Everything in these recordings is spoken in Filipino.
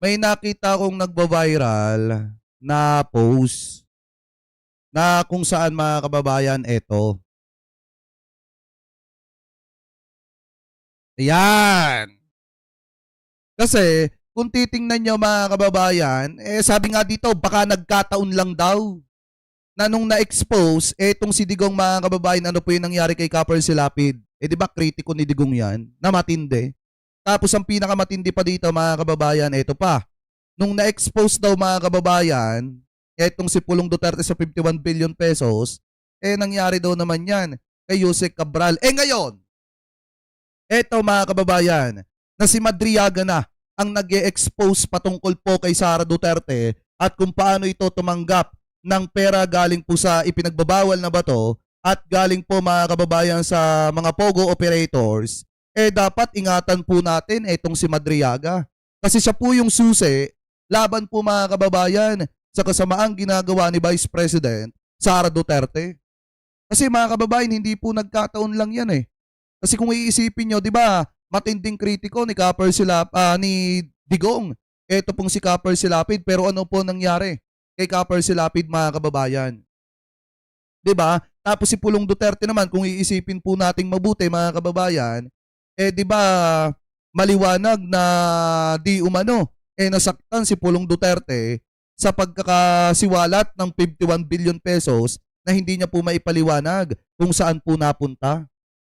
may nakita akong nagba-viral na post na kung saan mga kababayan eto. Ayan. Kasi kung titingnan nyo mga kababayan, sabi nga dito baka nagkataon lang daw na nung na-expose, etong si Digong mga kababayan, ano po yung nangyari kay Copper Silapid? Di ba kritiko ni Digong yan? Na matindi. Tapos ang pinakamatindi pa dito mga kababayan, eto pa. Nung na-expose daw mga kababayan, etong si Pulong Duterte sa 51 billion pesos, nangyari daw naman yan kay Yusek Cabral. Ngayon, eto mga kababayan, na si Madriaga na ang nag-e-expose patungkol po kay Sara Duterte at kung paano ito tumanggap ng pera galing po sa ipinagbabawal na bato at galing po mga kababayan sa mga pogo operators, dapat ingatan po natin etong si Madriaga. Kasi siya po yung susi laban po mga kababayan sa kasamaang ginagawa ni Vice President Sara Duterte. Kasi mga kababayan, hindi po nagkataon lang yan Kasi kung iisipin nyo, di ba, matinding kritiko ni ni Digong. Ito pong si Copper Silapid, pero ano po nangyari kay Copper Silapid mga kababayan? Di ba? Tapos si Pulong Duterte naman, kung iisipin po nating mabuti mga kababayan, di ba maliwanag na di umano, nasaktan si Pulong Duterte sa pagkakasiwalat ng 51 billion pesos na hindi niya po maipaliwanag kung saan po napunta.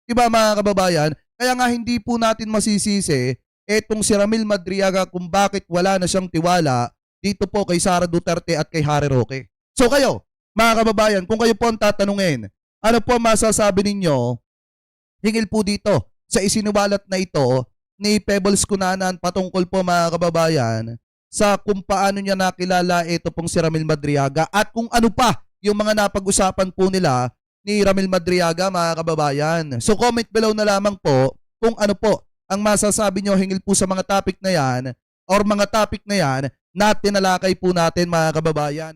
Diba mga kababayan? Kaya nga hindi po natin masisisi etong si Ramil Madriaga kung bakit wala na siyang tiwala dito po kay Sara Duterte at kay Harry Roque. So kayo, mga kababayan, kung kayo po ang tatanungin, ano po masasabi ninyo hingil po dito sa isinuwalat na ito ni Pebbles Cunanan patungkol po mga kababayan sa kung paano niya nakilala ito pong si Ramil Madriaga at kung ano pa yung mga napag-usapan po nila ni Ramil Madriaga mga kababayan. So comment below na lamang po kung ano po ang masasabi nyo hingil po sa mga topic na yan or mga topic na yan na tinalakay po natin mga kababayan.